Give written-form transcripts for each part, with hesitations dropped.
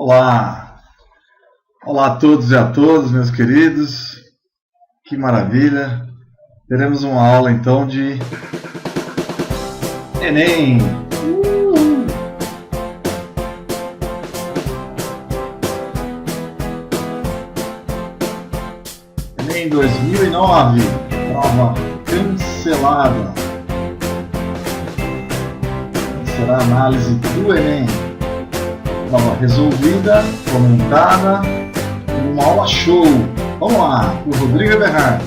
Olá! Olá a todos e a todas, meus queridos. Que maravilha! Teremos uma aula então de Enem. Enem 2009, prova cancelada. Será a análise do Enem. Prova resolvida, comentada, uma aula show. Vamos lá, o Rodrigo Eberhardt.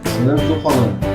Você lembra o que eu estou falando?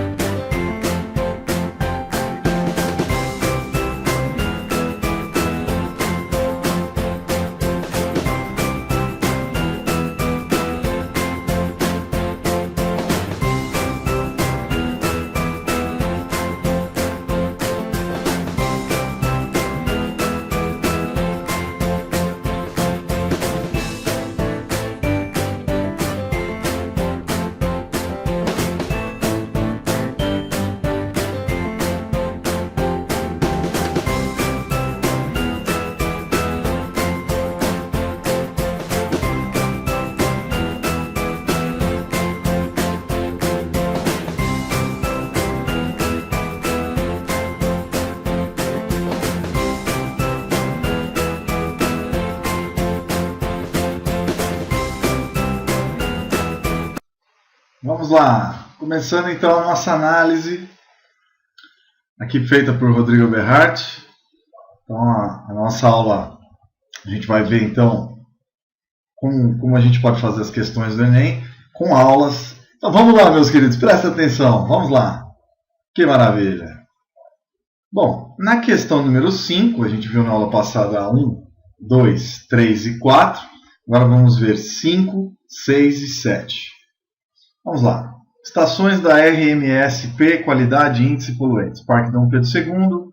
Vamos lá, começando então a nossa análise, aqui feita por Rodrigo Eberhardt. Então a nossa aula, a gente vai ver então como a gente pode fazer as questões do Enem com aulas. Então vamos lá, meus queridos, prestem atenção, vamos lá. Que maravilha! Bom, na questão número 5, a gente viu na aula passada 1, 2, 3 e 4. Agora vamos ver 5, 6 e 7. Vamos lá. Estações da RMSP, qualidade, índice, poluentes. Parque Dom Pedro II,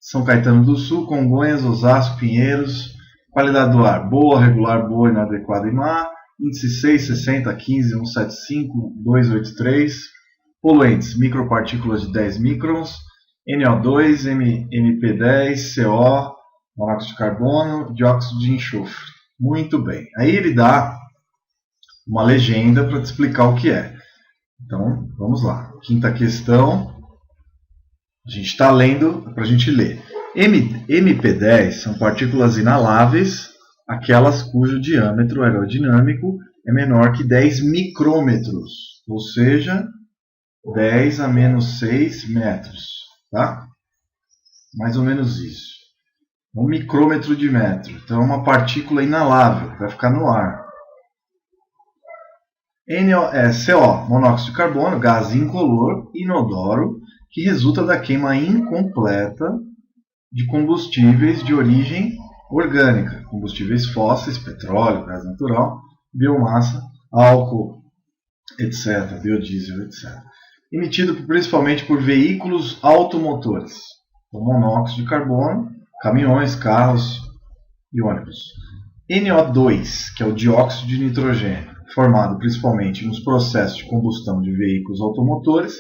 São Caetano do Sul, Congonhas, Osasco, Pinheiros. Qualidade do ar, boa, regular, boa, inadequada e má. Índice 6, 60, 15, 175, 283. Poluentes, micropartículas de 10 microns, NO2, MP10, CO, monóxido de carbono, dióxido de enxofre. Muito bem. Aí ele dá uma legenda para te explicar o que é. Então, vamos lá. Quinta questão. A gente está lendo para a gente ler. MP10 são partículas inaláveis, aquelas cujo diâmetro aerodinâmico é menor que 10 micrômetros, ou seja, 10 a menos 6 metros. Tá? Mais ou menos isso. 1 micrômetro de metro. Então, é uma partícula inalável, que vai ficar no ar. CO, monóxido de carbono, gás incolor, inodoro, que resulta da queima incompleta de combustíveis de origem orgânica, combustíveis fósseis, petróleo, gás natural, biomassa, álcool, etc., biodiesel, etc. Emitido principalmente por veículos automotores, o monóxido de carbono, caminhões, carros e ônibus. NO2, que é o dióxido de nitrogênio, formado principalmente nos processos de combustão de veículos automotores.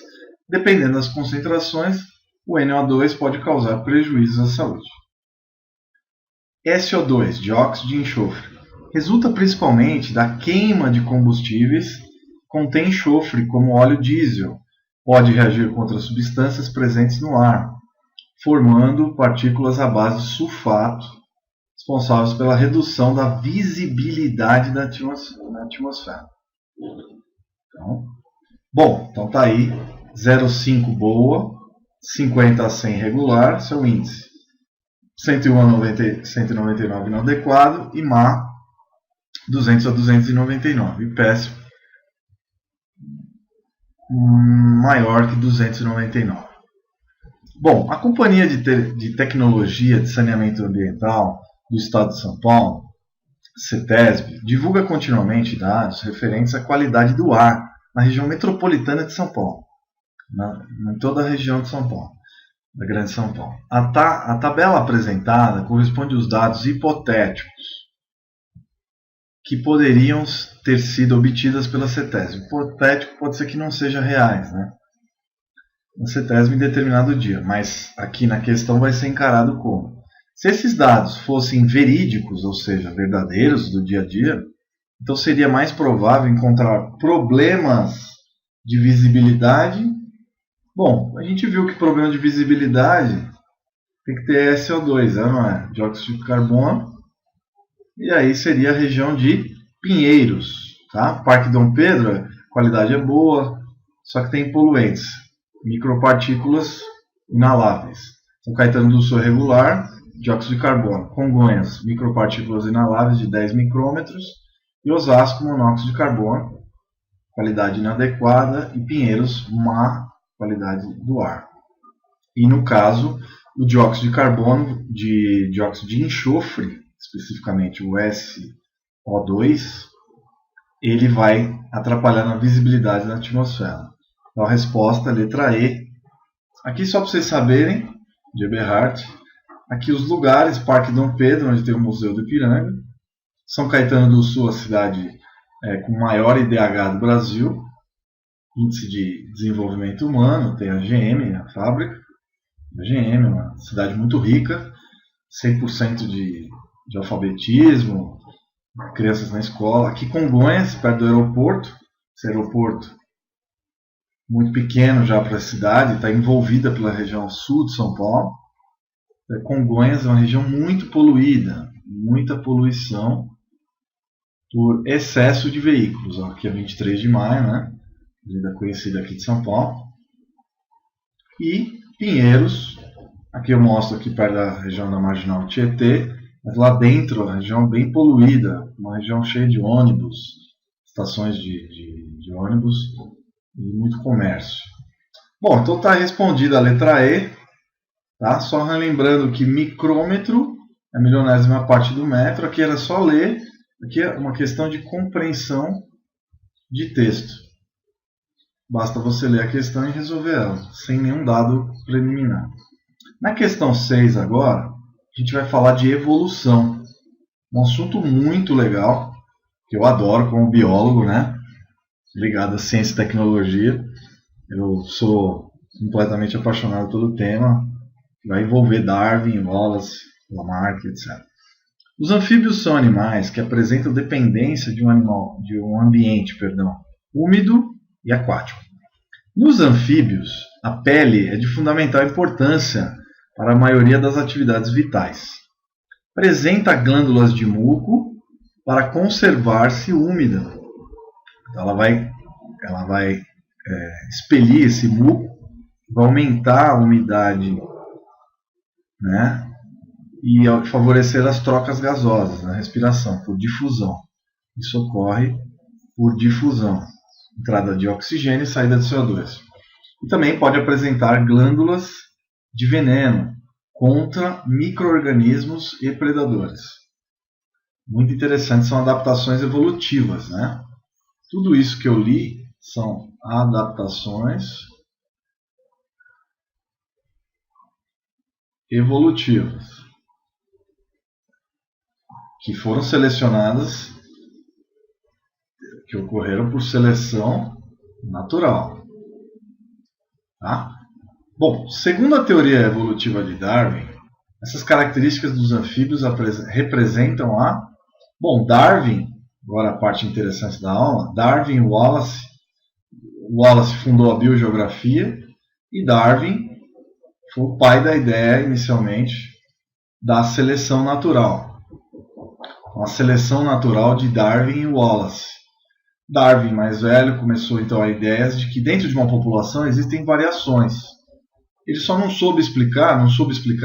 Dependendo das concentrações, o NO2 pode causar prejuízos à saúde. SO2, dióxido de enxofre, resulta principalmente da queima de combustíveis que contém enxofre, como óleo diesel. Pode reagir contra substâncias presentes no ar, formando partículas à base de sulfato, responsáveis pela redução da visibilidade da atmosfera. Então tá aí, 0,5 boa, 50 a 100 regular, seu índice. 101 a 199 inadequado e má, 200 a 299. E péssimo, maior que 299. Bom, a Companhia de Tecnologia de Saneamento Ambiental do Estado de São Paulo, CETESB, divulga continuamente dados referentes à qualidade do ar na região metropolitana de São Paulo, em toda a região de São Paulo, da Grande São Paulo. A tabela apresentada corresponde aos dados hipotéticos que poderiam ter sido obtidas pela CETESB. Hipotético pode ser que não seja reais, né? Na CETESB em determinado dia, mas aqui na questão vai ser encarado como Se esses dados fossem verídicos, ou seja, verdadeiros do dia a dia, então seria mais provável encontrar problemas de visibilidade. Bom, a gente viu que problema de visibilidade tem que ter SO2, não é? Dióxido de carbono. E aí seria a região de Pinheiros. Tá? Parque Dom Pedro, a qualidade é boa, só que tem poluentes, micropartículas inaláveis. São Caetano do Sul regular, dióxido de carbono. Congonhas, micropartículas inaláveis de 10 micrômetros. E Osasco, monóxido de carbono, qualidade inadequada. E Pinheiros, má qualidade do ar. E no caso, o dióxido de carbono, dióxido de enxofre, especificamente o SO2, ele vai atrapalhar na visibilidade da atmosfera. Então a resposta, letra E. Aqui só para vocês saberem, de Eberhard, aqui os lugares: Parque Dom Pedro, onde tem o Museu do Ipiranga; São Caetano do Sul, a cidade com maior IDH do Brasil, Índice de Desenvolvimento Humano, tem a GM, a fábrica. A GM é uma cidade muito rica, 100% de alfabetismo, crianças na escola. Aqui Congonhas, perto do aeroporto, esse aeroporto muito pequeno já para a cidade, está envolvida pela região sul de São Paulo. Congonhas é uma região muito poluída, muita poluição por excesso de veículos. Aqui é 23 de maio, né? Vida conhecida aqui de São Paulo. E Pinheiros, aqui eu mostro aqui perto da região da Marginal Tietê, mas lá dentro, a região bem poluída, uma região cheia de ônibus, estações de ônibus e muito comércio. Bom, então está respondida a letra E, tá? Só lembrando que micrômetro é a milionésima parte do metro. Aqui era só ler, aqui é uma questão de compreensão de texto. Basta você ler a questão e resolver ela, sem nenhum dado preliminar. Na questão 6 agora, a gente vai falar de evolução. Um assunto muito legal, que eu adoro como biólogo, né? Ligado à ciência e tecnologia. Eu sou completamente apaixonado pelo tema. Vai envolver Darwin, Wallace, Lamarck, etc. Os anfíbios são animais que apresentam dependência de um ambiente úmido e aquático. Nos anfíbios, a pele é de fundamental importância para a maioria das atividades vitais. Apresenta glândulas de muco para conservar-se úmida. Então ela vai expelir esse muco, vai aumentar a umidade, né? E favorecer as trocas gasosas na respiração, por difusão. Isso ocorre por difusão. Entrada de oxigênio e saída de CO2. E também pode apresentar glândulas de veneno contra micro-organismos e predadores. Muito interessante, são adaptações evolutivas, né? Tudo isso que eu li são adaptações evolutivas que foram selecionadas, que ocorreram por seleção natural. Tá? Bom, segundo a teoria evolutiva de Darwin, essas características dos anfíbios representam Darwin, agora a parte interessante da aula, Darwin e Wallace. Wallace fundou a biogeografia e Darwin foi o pai da ideia, inicialmente, da seleção natural. A seleção natural de Darwin e Wallace. Darwin, mais velho, começou então a ideia de que dentro de uma população existem variações. Ele só não soube explicar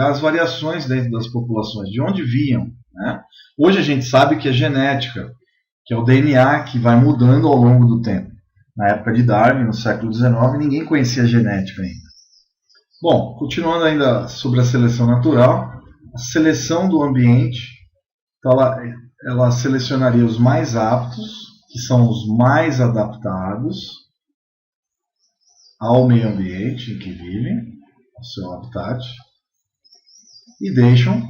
as variações dentro das populações, de onde vinham, né? Hoje a gente sabe que é genética, que é o DNA que vai mudando ao longo do tempo. Na época de Darwin, no século XIX, ninguém conhecia a genética ainda. Bom, continuando ainda sobre a seleção natural, a seleção do ambiente, então ela selecionaria os mais aptos, que são os mais adaptados ao meio ambiente em que vivem, ao seu habitat, e deixam,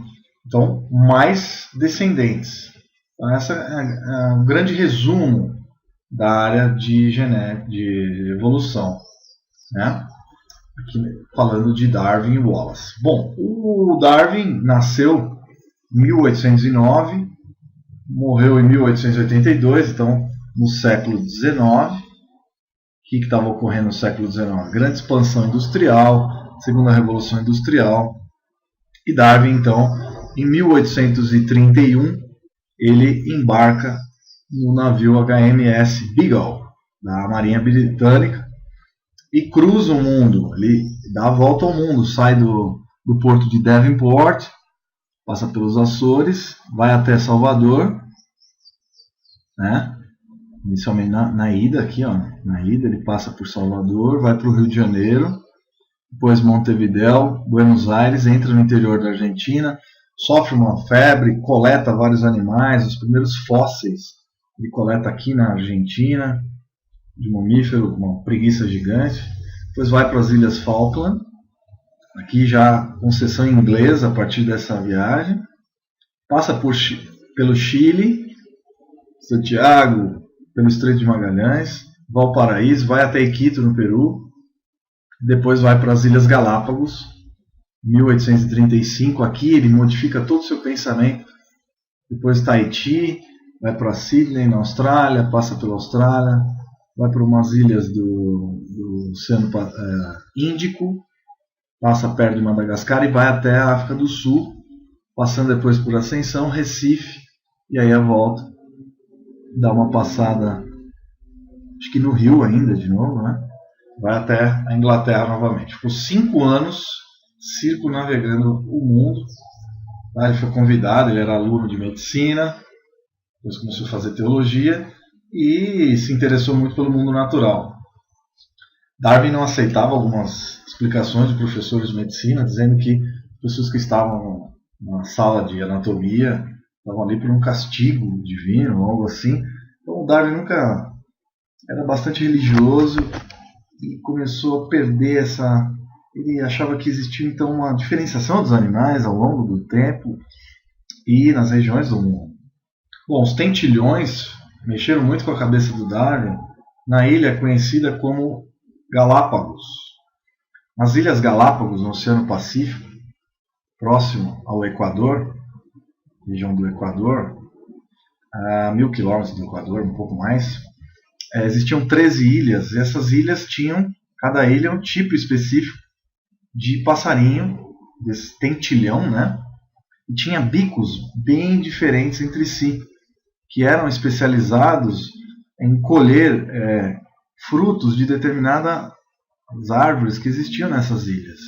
então, mais descendentes. Então, esse é um grande resumo da área de evolução, né? aqui falando de Darwin e Wallace. Bom, o Darwin nasceu em 1809, morreu em 1882, então no século XIX. O que estava ocorrendo no século XIX? Grande expansão industrial, segunda revolução industrial. E Darwin, então, em 1831, ele embarca no navio HMS Beagle, da Marinha Britânica, e cruza o mundo. Ele dá a volta ao mundo, sai do porto de Devonport, passa pelos Açores, vai até Salvador, né? Inicialmente na ida aqui, ó, na ida ele passa por Salvador, vai para o Rio de Janeiro, depois Montevidéu, Buenos Aires, entra no interior da Argentina, sofre uma febre, coleta vários animais, os primeiros fósseis ele coleta aqui na Argentina, de mamífero, uma preguiça gigante, depois vai para as Ilhas Falkland, aqui já concessão inglesa a partir dessa viagem, passa pelo Chile, Santiago, pelo Estreito de Magalhães, Valparaíso, vai até Iquitos, no Peru, depois vai para as Ilhas Galápagos, 1835, aqui ele modifica todo o seu pensamento, depois Tahiti, vai para Sydney, na Austrália, passa pela Austrália, vai para umas ilhas do Oceano Índico, passa perto de Madagascar e vai até a África do Sul, passando depois por Ascensão, Recife, e aí a volta, dá uma passada, acho que no Rio ainda, de novo, né? Vai até a Inglaterra novamente. Ficou 5 anos circunnavegando o mundo. Ele foi convidado, ele era aluno de medicina, depois começou a fazer teologia e se interessou muito pelo mundo natural. Darwin não aceitava algumas explicações de professores de medicina, dizendo que pessoas que estavam na sala de anatomia estavam ali por um castigo divino ou algo assim. Então Darwin nunca era bastante religioso e começou a perder essa... Ele achava que existia então uma diferenciação dos animais ao longo do tempo e nas regiões do mundo. Bom, os tentilhões mexeram muito com a cabeça do Darwin na ilha conhecida como Galápagos. Nas Ilhas Galápagos, no Oceano Pacífico, próximo ao Equador, região do Equador, a 1000 quilômetros do Equador, um pouco mais, existiam 13 ilhas, e essas ilhas tinham, cada ilha, um tipo específico de passarinho, desse tentilhão, né? E tinha bicos bem diferentes entre si, que eram especializados em colher frutos de determinadas árvores que existiam nessas ilhas.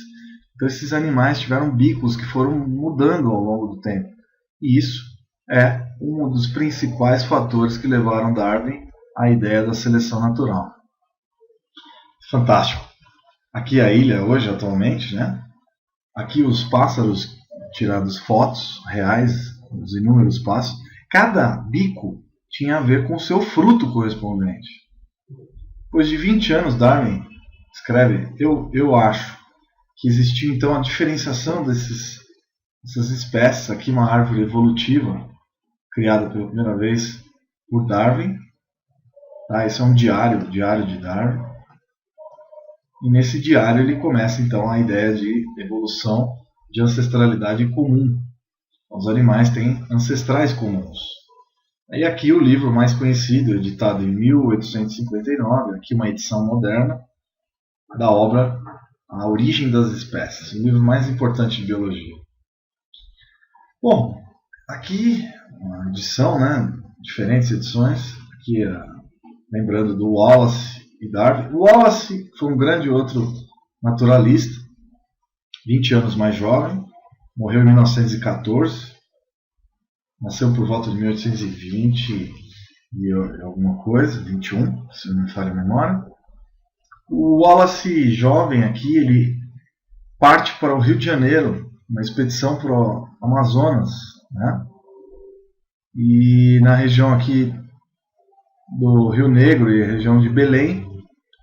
Então esses animais tiveram bicos que foram mudando ao longo do tempo. E isso é um dos principais fatores que levaram Darwin à ideia da seleção natural. Fantástico. Aqui a ilha hoje, atualmente, né? Aqui os pássaros, tirados fotos reais, os inúmeros pássaros, cada bico tinha a ver com o seu fruto correspondente. Depois de 20 anos, Darwin escreve, eu acho que existiu então a diferenciação dessas espécies, aqui uma árvore evolutiva, criada pela primeira vez por Darwin. Tá? Esse é um diário de Darwin. E nesse diário ele começa então a ideia de evolução, de ancestralidade comum. Os animais têm ancestrais comuns. E aqui o livro mais conhecido, editado em 1859, aqui uma edição moderna, da obra A Origem das Espécies, o livro mais importante de biologia. Bom, aqui uma edição, né, diferentes edições, aqui lembrando do Wallace e Darwin. O Wallace foi um grande outro naturalista, 20 anos mais jovem, morreu em 1914, nasceu por volta de 1820 e alguma coisa, 21, se não me falha a memória. O Wallace, jovem aqui, ele parte para o Rio de Janeiro, uma expedição para o Amazonas, né? E na região aqui do Rio Negro e região de Belém,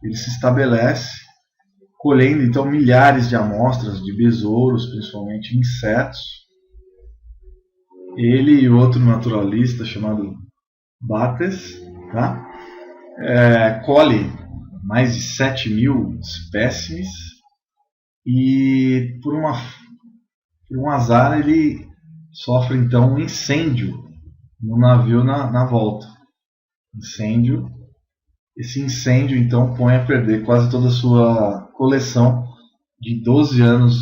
ele se estabelece, colhendo então milhares de amostras de besouros, principalmente insetos. Ele e outro naturalista chamado Bates, tá? Colhe mais de 7.000 espécimes e por um azar ele sofre então um incêndio no navio na volta. Esse incêndio então põe a perder quase toda a sua coleção de 12 anos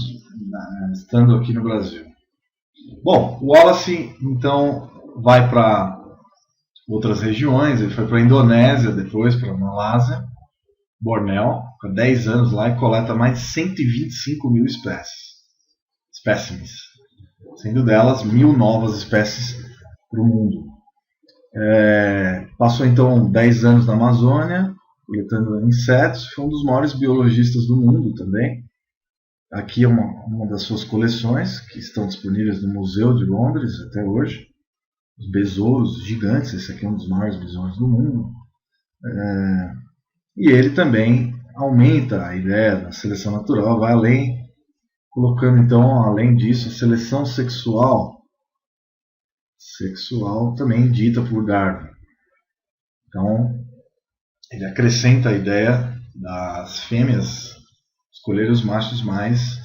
estando aqui no Brasil. Bom, o Wallace então vai para outras regiões, ele foi para a Indonésia, depois para a Malásia, Bornéu, fica 10 anos lá e coleta mais de 125 mil espécimes, sendo delas 1.000 novas espécies para o mundo. Passou então 10 anos na Amazônia, coletando insetos, foi um dos maiores biologistas do mundo também. Aqui é uma das suas coleções, que estão disponíveis no Museu de Londres até hoje. Os besouros gigantes, esse aqui é um dos maiores besouros do mundo. E ele também aumenta a ideia da seleção natural, vai além, colocando então, além disso, a seleção sexual também dita por Darwin. Então, ele acrescenta a ideia das fêmeas escolher os machos mais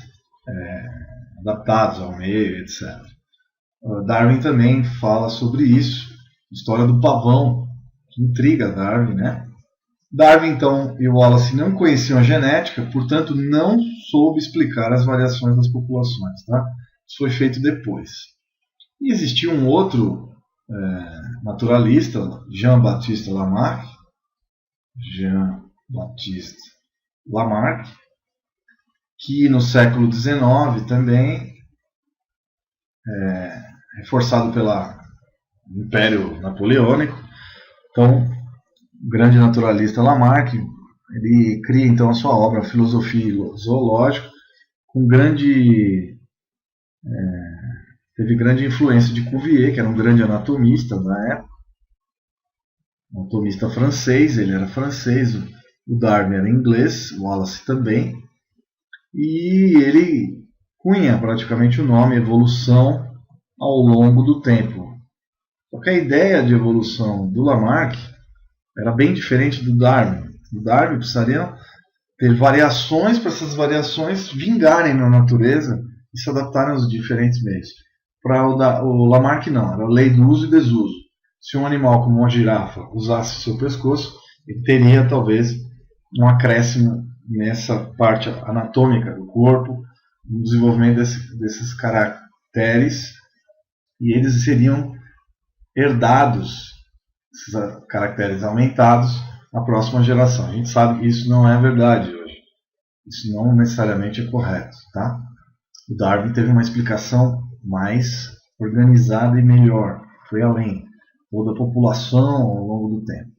adaptados ao meio, etc. Darwin também fala sobre isso, a história do pavão, que intriga Darwin, né? Darwin, então, e Wallace não conheciam a genética, portanto, não soube explicar as variações das populações. Tá? Isso foi feito depois. E existia um outro naturalista, Jean-Baptiste Lamarck, que no século XIX também, reforçado pelo Império Napoleônico, então, o grande naturalista Lamarck, ele cria então a sua obra, a Filosofia Zoológica, teve grande influência de Cuvier, que era um grande anatomista na época, anatomista francês, ele era francês, o Darwin era inglês, o Wallace também, e ele cunha praticamente o nome evolução ao longo do tempo. Só que a ideia de evolução do Lamarck era bem diferente do Darwin. O Darwin precisaria ter variações para essas variações vingarem na natureza e se adaptarem aos diferentes meios. Para o Lamarck não, era a lei do uso e desuso. Se um animal como uma girafa usasse o seu pescoço, ele teria talvez um acréscimo nessa parte anatômica do corpo, no desenvolvimento desses caracteres, e eles seriam herdados, esses caracteres aumentados, na próxima geração. A gente sabe que isso não é verdade hoje. Isso não necessariamente é correto. Tá? O Darwin teve uma explicação mais organizada e melhor. Foi além. Toda a população ao longo do tempo.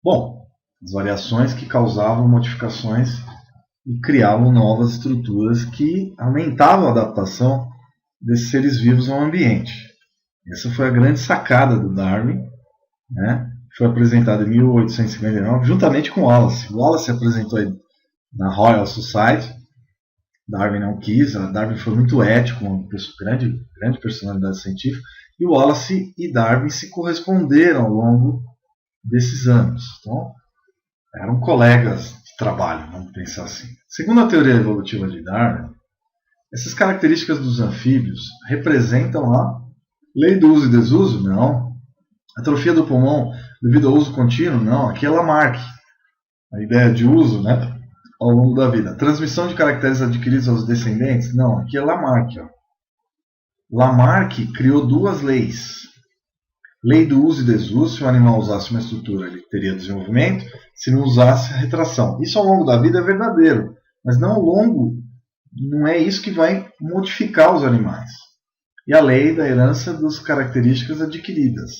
Bom, as variações que causavam modificações e criavam novas estruturas que aumentavam a adaptação desses seres vivos ao ambiente. Essa foi a grande sacada do Darwin, né? Foi apresentado em 1859, juntamente com Wallace. Wallace apresentou na Royal Society, Darwin não quis, Darwin foi muito ético, uma grande personalidade científica, e Wallace e Darwin se corresponderam ao longo desses anos. Então, eram colegas de trabalho, vamos pensar assim. Segundo a teoria evolutiva de Darwin, essas características dos anfíbios representam a lei do uso e desuso? Não. Atrofia do pulmão devido ao uso contínuo? Não. Aqui é Lamarck. A ideia de uso, né, ao longo da vida. Transmissão de caracteres adquiridos aos descendentes? Não. Aqui é Lamarck. Ó. Lamarck criou duas leis. Lei do uso e desuso. Se o animal usasse uma estrutura, ele teria desenvolvimento. Se não usasse, retração. Isso ao longo da vida é verdadeiro. Mas não ao longo, não é isso que vai modificar os animais. E a lei da herança das características adquiridas.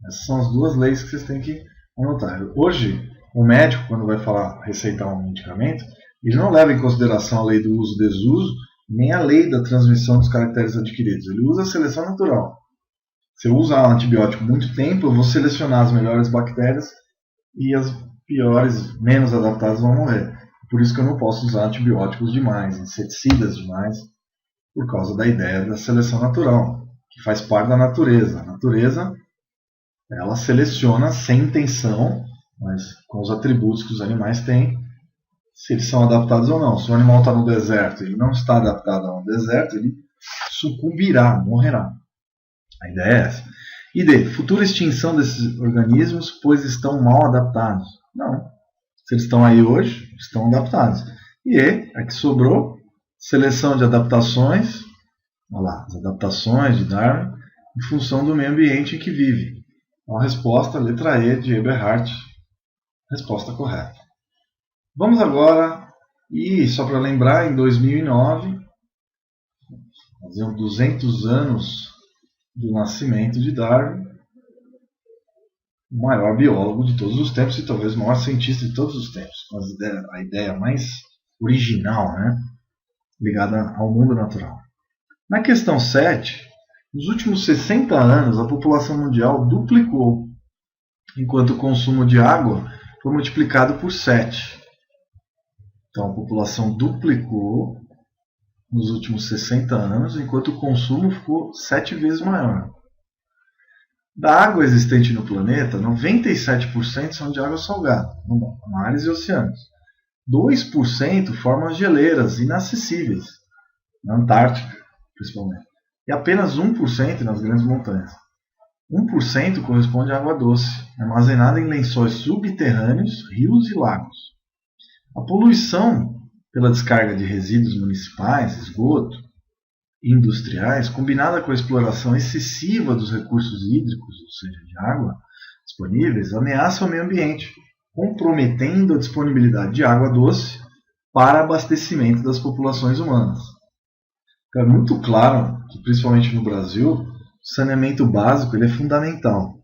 Essas são as duas leis que vocês têm que anotar. Hoje, o médico, quando vai receitar um medicamento, ele não leva em consideração a lei do uso e desuso, nem a lei da transmissão dos caracteres adquiridos. Ele usa a seleção natural. Se eu usar um antibiótico muito tempo, eu vou selecionar as melhores bactérias e as piores, menos adaptadas, vão morrer. Por isso que eu não posso usar antibióticos demais, inseticidas demais, por causa da ideia da seleção natural, que faz parte da natureza. A natureza, ela seleciona sem intenção, mas com os atributos que os animais têm, se eles são adaptados ou não. Se o animal está no deserto e ele não está adaptado a um deserto, ele sucumbirá, morrerá. A ideia é essa. E D. Futura extinção desses organismos, pois estão mal adaptados. Não. Se eles estão aí hoje, estão adaptados. E E. A que sobrou, seleção de adaptações, olha lá, as adaptações de Darwin, em função do meio ambiente em que vive. Então, a resposta, letra E de Eberhardt, resposta correta. Vamos agora, e só para lembrar, em 2009, faziam 200 anos do nascimento de Darwin, o maior biólogo de todos os tempos e talvez o maior cientista de todos os tempos. A ideia mais original, né, ligada ao mundo natural. Na questão 7, nos últimos 60 anos a população mundial duplicou, enquanto o consumo de água foi multiplicado por 7. Então a população duplicou nos últimos 60 anos, enquanto o consumo ficou 7 vezes maior. Da água existente no planeta, 97% são de água salgada, mares e oceanos. 2% formam as geleiras inacessíveis, na Antártica, principalmente. E apenas 1% nas grandes montanhas. 1% corresponde à água doce, armazenada em lençóis subterrâneos, rios e lagos. A poluição pela descarga de resíduos municipais, esgoto e industriais, combinada com a exploração excessiva dos recursos hídricos, ou seja, de água, disponíveis, ameaça o meio ambiente, comprometendo a disponibilidade de água doce para abastecimento das populações humanas. Então, é muito claro que, principalmente no Brasil, o saneamento básico ele é fundamental.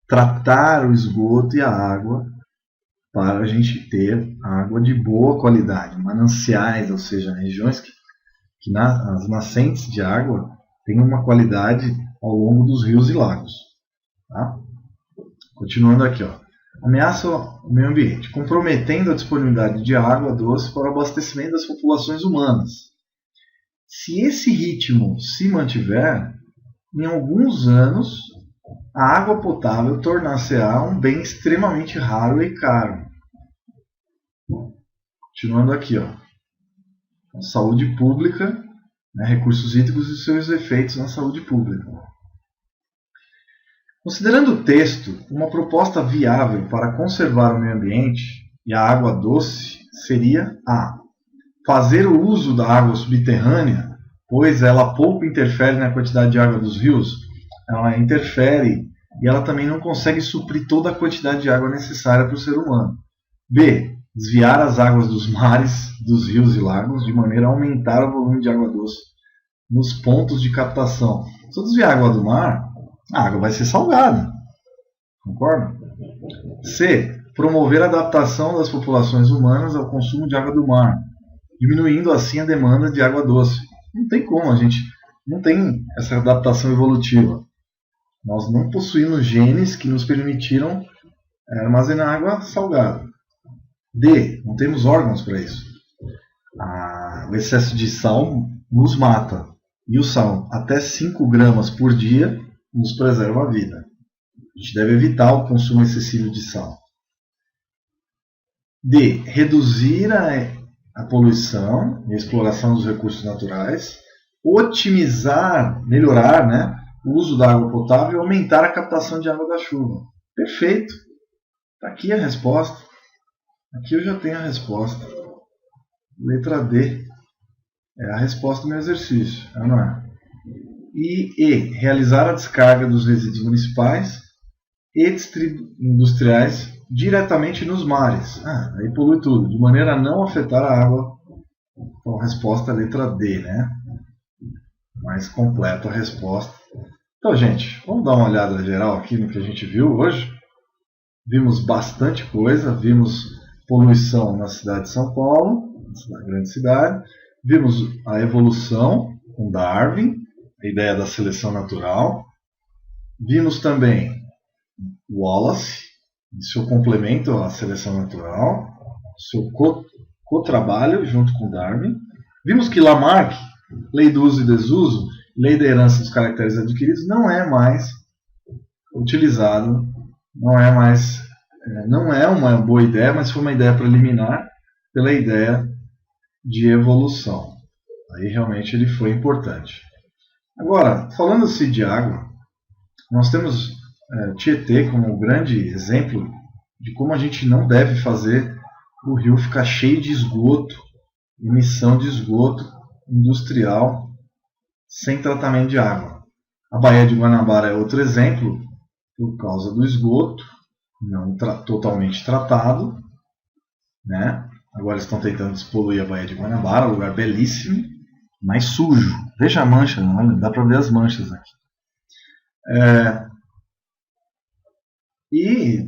Tratar o esgoto e a água para a gente ter água de boa qualidade, mananciais, ou seja, regiões que as nascentes de água têm uma qualidade ao longo dos rios e lagos. Tá? Continuando aqui, ó. Ameaça o meio ambiente, comprometendo a disponibilidade de água doce para o abastecimento das populações humanas. Se esse ritmo se mantiver, em alguns anos, a água potável tornar-se-á um bem extremamente raro e caro. Continuando aqui, ó. Saúde pública, né, recursos hídricos e seus efeitos na saúde pública. Considerando o texto, uma proposta viável para conservar o meio ambiente e a água doce seria a. Fazer o uso da água subterrânea, pois ela pouco interfere na quantidade de água dos rios. Ela interfere e ela também não consegue suprir toda a quantidade de água necessária para o ser humano. B. Desviar as águas dos mares, dos rios e lagos, de maneira a aumentar o volume de água doce nos pontos de captação. Se eu desviar a água do mar, a água vai ser salgada. Concorda? C. Promover a adaptação das populações humanas ao consumo de água do mar, diminuindo assim a demanda de água doce. Não tem como, a gente não tem essa adaptação evolutiva. Nós não possuímos genes que nos permitiram armazenar água salgada. D. Não temos órgãos para isso. O excesso de sal nos mata. E o sal, até 5 gramas por dia, nos preserva a vida. A gente deve evitar o consumo excessivo de sal. D. Reduzir a poluição e a exploração dos recursos naturais. Otimizar, melhorar, né, o uso da água potável e aumentar a captação de água da chuva. Perfeito. Está aqui a resposta. Aqui eu já tenho a resposta. Letra D é a resposta do meu exercício. Não é? E realizar a descarga dos resíduos municipais e industriais diretamente nos mares. Aí polui tudo, de maneira a não afetar a água. Então a resposta é a letra D, né? Mais completa a resposta. Então, gente, vamos dar uma olhada geral aqui no que a gente viu hoje. Vimos bastante coisa, vimos poluição na cidade de São Paulo, na grande cidade. Vimos a evolução com Darwin, a ideia da seleção natural. Vimos também Wallace, seu complemento à seleção natural, seu co-trabalho junto com Darwin. Vimos que Lamarck, lei do uso e desuso, lei da herança dos caracteres adquiridos, não é mais utilizado, não é uma boa ideia, mas foi uma ideia preliminar pela ideia de evolução. Aí realmente ele foi importante. Agora, falando-se de água, nós temos Tietê como um grande exemplo de como a gente não deve fazer o rio ficar cheio de esgoto, emissão de esgoto industrial sem tratamento de água. A Baía de Guanabara é outro exemplo, por causa do esgoto não totalmente tratado, né? Agora estão tentando despoluir a Baía de Guanabara, um lugar belíssimo, mas sujo. Veja a mancha, olha, dá para ver as manchas aqui. E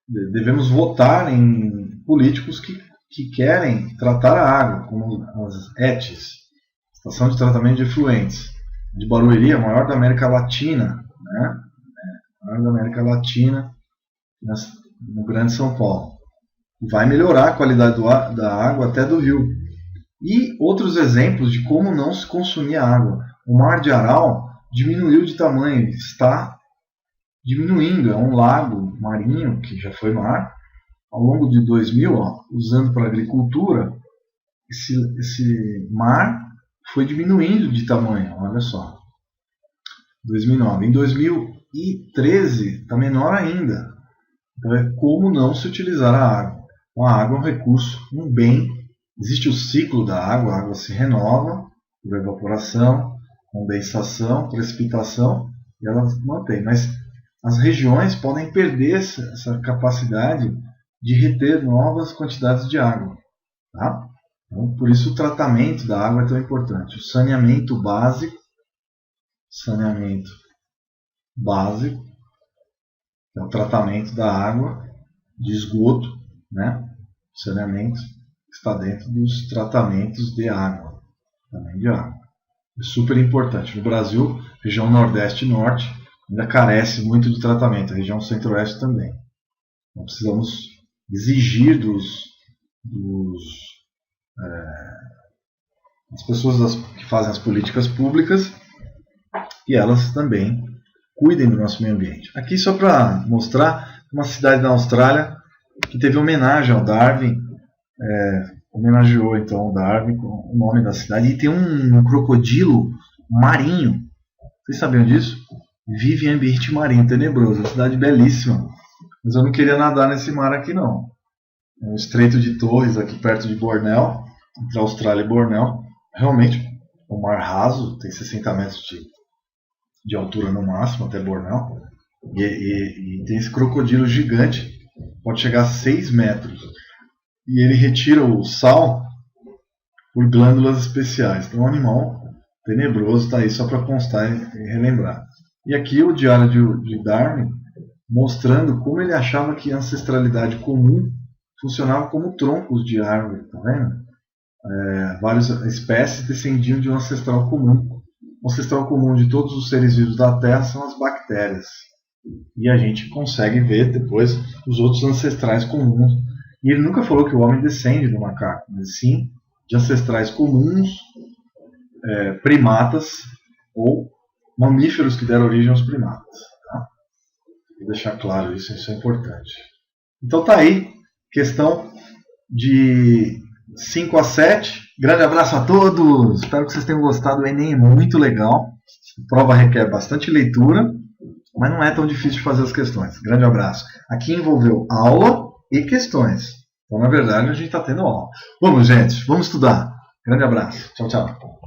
devemos votar em políticos que querem tratar a água, como as ETs, Estação de Tratamento de Efluentes, de Barueri, a maior da América Latina, né? A maior da América Latina, no Grande São Paulo. Vai melhorar a qualidade da água até do rio. E outros exemplos de como não se consumir a água. O Mar de Aral diminuiu de tamanho, está diminuindo, é um lago marinho que já foi mar. Ao longo de 2000, usando para agricultura, esse mar foi diminuindo de tamanho, olha só. 2009. Em 2013 está menor ainda. Então é como não se utilizar a água. Então, a água é um recurso, um bem. Existe o ciclo da água, a água se renova por evaporação, condensação, precipitação, e ela mantém. Mas as regiões podem perder essa capacidade de reter novas quantidades de água. Tá? Então, por isso o tratamento da água é tão importante. O saneamento básico, é o tratamento da água, de esgoto, né? O saneamento está dentro dos tratamentos de água, também de água. É super importante. No Brasil, região Nordeste e Norte ainda carece muito de tratamento, a região Centro-Oeste também. Então precisamos exigir das pessoas que fazem as políticas públicas que elas também cuidem do nosso meio ambiente. Aqui só para mostrar uma cidade na Austrália que teve homenagem ao Darwin, homenageou então o Darwin com o nome da cidade, e tem um crocodilo marinho. Vocês sabiam disso? Vive em ambiente marinho, tenebroso, uma cidade belíssima, mas eu não queria nadar nesse mar aqui não. É o Estreito de Torres, aqui perto de Bornéu, entre a Austrália e Bornéu, realmente o mar raso, tem 60 metros de altura no máximo até Bornéu, e tem esse crocodilo gigante, pode chegar a 6 metros, e ele retira o sal por glândulas especiais. Então é um animal tenebroso, está aí só para constar e relembrar. E aqui o diário de Darwin, mostrando como ele achava que a ancestralidade comum funcionava como troncos de árvore, tá vendo? Várias espécies descendiam de um ancestral comum. O ancestral comum de todos os seres vivos da Terra são as bactérias. E a gente consegue ver depois os outros ancestrais comuns. E ele nunca falou que o homem descende do macaco, mas sim de ancestrais comuns, primatas ou mamíferos que deram origem aos primatas. Tá? Vou deixar claro isso é importante. Então tá aí, questão de 5 a 7. Grande abraço a todos! Espero que vocês tenham gostado. O Enem é muito legal. A prova requer bastante leitura, mas não é tão difícil de fazer as questões. Grande abraço. Aqui envolveu aula e questões. Então, na verdade, a gente está tendo aula. Vamos, gente. Vamos estudar. Grande abraço. Tchau, tchau.